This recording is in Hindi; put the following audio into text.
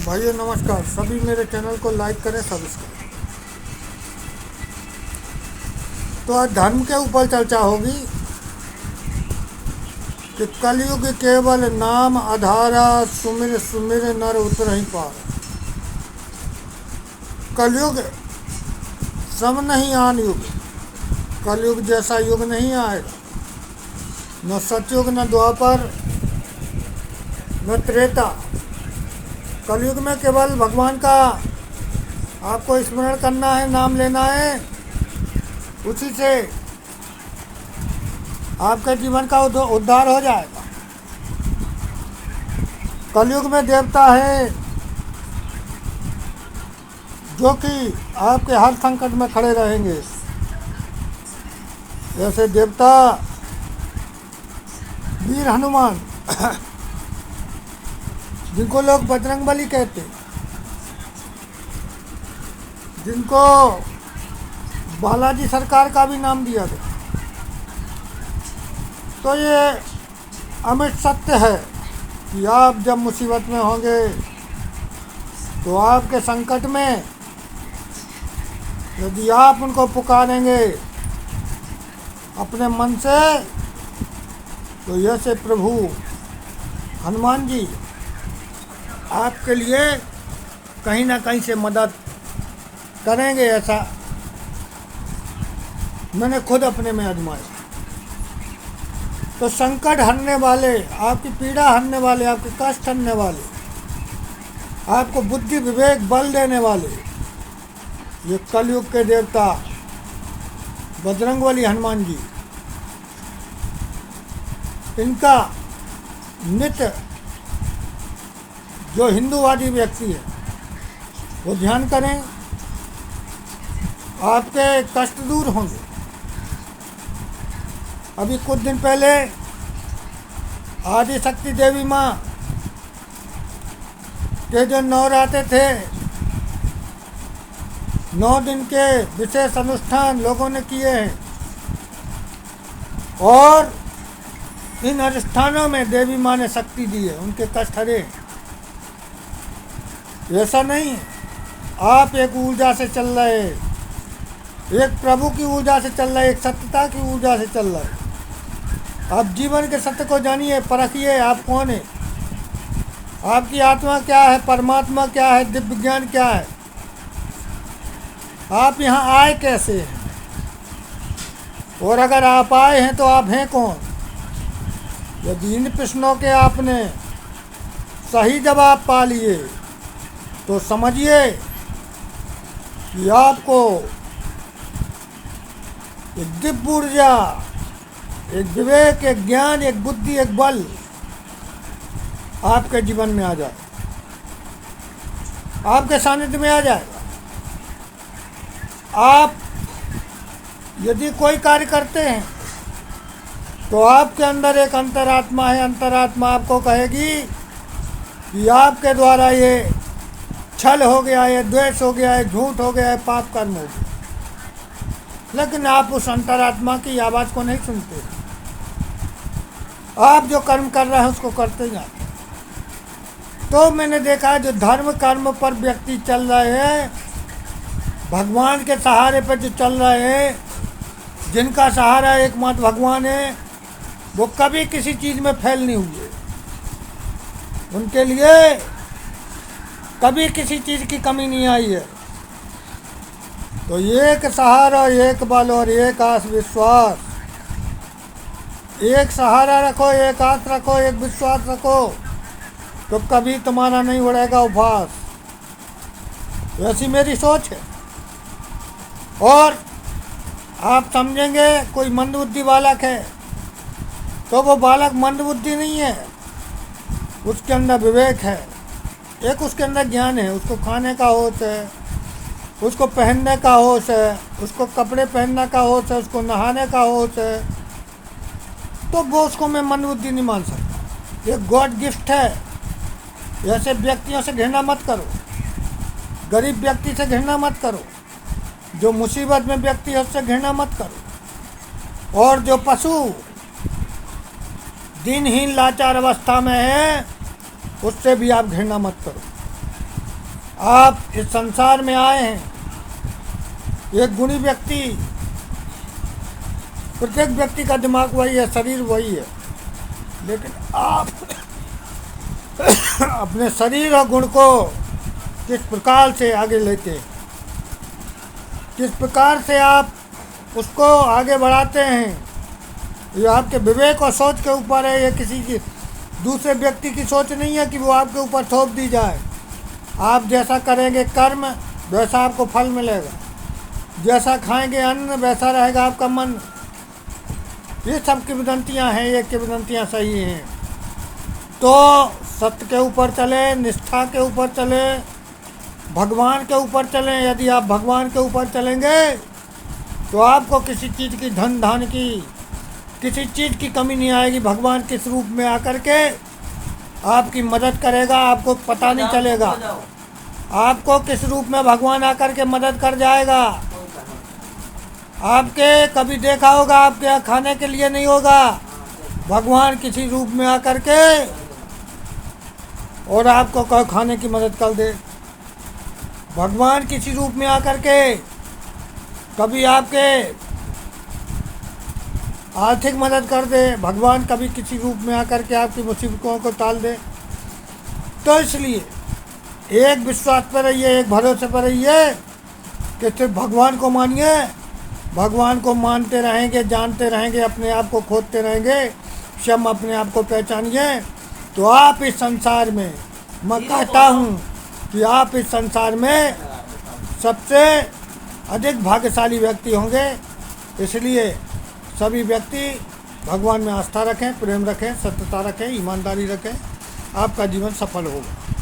भाइयों नमस्कार। सभी मेरे चैनल को लाइक करें, सब्सक्राइब। तो आज धर्म के ऊपर चर्चा होगी कि कलयुग केवल नाम आधारा, सुमिर सुमिर नर उतरहि पार। कलयुग सम नहीं आन युग, कलयुग जैसा युग नहीं आएगा। न सतयुग, न द्वापर, न त्रेता। कलयुग में केवल भगवान का आपको स्मरण करना है, नाम लेना है, उसी से आपके जीवन का उद्धार हो जाएगा। कलयुग में देवता है जो कि आपके हर संकट में खड़े रहेंगे। जैसे देवता वीर हनुमान, जिनको लोग बजरंगबली कहते, जिनको बालाजी सरकार का भी नाम दिया गया। तो ये अमिट सत्य है कि आप जब मुसीबत में होंगे तो आपके संकट में यदि आप उनको पुकारेंगे अपने मन से, तो जैसे प्रभु हनुमान जी आपके लिए कहीं ना कहीं से मदद करेंगे। ऐसा मैंने खुद अपने में आजमाया। तो संकट हरने वाले, आपकी पीड़ा हरने वाले, आपके कष्ट हरने वाले, आपको बुद्धि विवेक बल देने वाले ये कलयुग के देवता बजरंगबली हनुमान जी, इनका नित्य जो हिंदूवादी व्यक्ति है वो ध्यान करें, आपके कष्ट दूर होंगे। अभी कुछ दिन पहले आदि शक्ति देवी माँ के जो नवरात्रे थे, 9 दिन के विशेष अनुष्ठान लोगों ने किए हैं, और इन अनुष्ठानों में देवी माँ ने शक्ति दी है, उनके कष्ट हरे। ऐसा नहीं है, आप एक ऊर्जा से चल रहे, एक प्रभु की ऊर्जा से चल रहे, एक सत्यता की ऊर्जा से चल रहे। आप जीवन के सत्य को जानिए, परखिए, आप कौन है, आपकी आत्मा क्या है, परमात्मा क्या है, दिव्य ज्ञान क्या है, आप यहाँ आए कैसे हैं, और अगर आप आए हैं तो आप हैं कौन। यदि इन प्रश्नों के आपने सही जवाब पा लिए तो समझिए कि आपको एक दिव्य ऊर्जा, एक विवेक, एक ज्ञान, एक बुद्धि, एक बल आपके जीवन में आ जाए, आपके सानिध्य में आ जाएगा। आप यदि कोई कार्य करते हैं तो आपके अंदर एक अंतरात्मा है, अंतरात्मा आपको कहेगी कि आपके द्वारा ये छल हो गया, ये द्वेष हो गया, ये झूठ हो गया, ये पाप कर्म हो गया। लेकिन आप उस अंतरात्मा की आवाज़ को नहीं सुनते, आप जो कर्म कर रहे हैं उसको करते जाते। तो मैंने देखा है जो धर्म कर्म पर व्यक्ति चल रहे हैं, भगवान के सहारे पर जो चल रहे हैं, जिनका सहारा एकमात्र भगवान है, वो कभी किसी चीज़ में फेल नहीं हुए। उनके लिए कभी किसी चीज़ की कमी नहीं आई है। तो एक सहारा, एक बल और एक आस विश्वास, एक सहारा रखो, एक आस रखो, एक विश्वास रखो, तो कभी तुम्हारा नहीं उड़ेगा उपहास। वैसी मेरी सोच है। और आप समझेंगे कोई मंदबुद्धि बालक है, तो वो बालक मंदबुद्धि नहीं है, उसके अंदर विवेक है, एक उसके अंदर ज्ञान है, उसको खाने का होश है, उसको पहनने का होश है, उसको कपड़े पहनने का होश है, उसको नहाने का होश है। तो वो उसको मैं मंदबुद्धि नहीं मान सकता। ये गॉड गिफ्ट है। ऐसे व्यक्तियों से घृणा मत करो, गरीब व्यक्ति से घृणा मत करो, जो मुसीबत में व्यक्ति है उससे घृणा मत करो, और जो पशु दिनहीन लाचार अवस्था में है उससे भी आप घृणा मत करो। आप इस संसार में आए हैं, एक गुणी व्यक्ति, प्रत्येक व्यक्ति का दिमाग वही है, शरीर वही है, लेकिन आप अपने शरीर और गुण को किस प्रकार से आगे लेते हैं, किस प्रकार से आप उसको आगे बढ़ाते हैं, ये आपके विवेक और सोच के ऊपर है। ये किसी की दूसरे व्यक्ति की सोच नहीं है कि वो आपके ऊपर थोप दी जाए। आप जैसा करेंगे कर्म, वैसा आपको फल मिलेगा। जैसा खाएंगे अन्न, वैसा रहेगा आपका मन। ये सब किंवदंतियाँ हैं, ये किंवदंतियाँ सही हैं। तो सत्य के ऊपर चले, निष्ठा के ऊपर चले, भगवान के ऊपर चलें। यदि आप भगवान के ऊपर चलेंगे तो आपको किसी चीज़ की धन धान की, किसी चीज़ की कमी नहीं आएगी। भगवान किस रूप में आकर के आपकी मदद करेगा, आपको पता नहीं चलेगा। आपको किस रूप में भगवान आकर के मदद कर जाएगा। आपके कभी देखा होगा, आपके यहाँ खाने के लिए नहीं होगा, भगवान किसी रूप में आकर के और आपको कहो खाने की मदद कर दे। भगवान किसी रूप में आकर के कभी आपके आर्थिक मदद कर दे। भगवान कभी किसी रूप में आकर के आपकी मुसीबतों को टाल दे। तो इसलिए एक विश्वास पर रहिए, एक भरोसे पर रहिए कि सिर्फ भगवान को मानिए। भगवान को मानते रहेंगे, जानते रहेंगे, अपने आप को खोदते रहेंगे, स्वयं अपने आप को पहचानिए, तो आप इस संसार में, मैं कहता हूँ कि आप इस संसार में सबसे अधिक भाग्यशाली व्यक्ति होंगे। इसलिए सभी व्यक्ति भगवान में आस्था रखें, प्रेम रखें, सत्यता रखें, ईमानदारी रखें, आपका जीवन सफल होगा।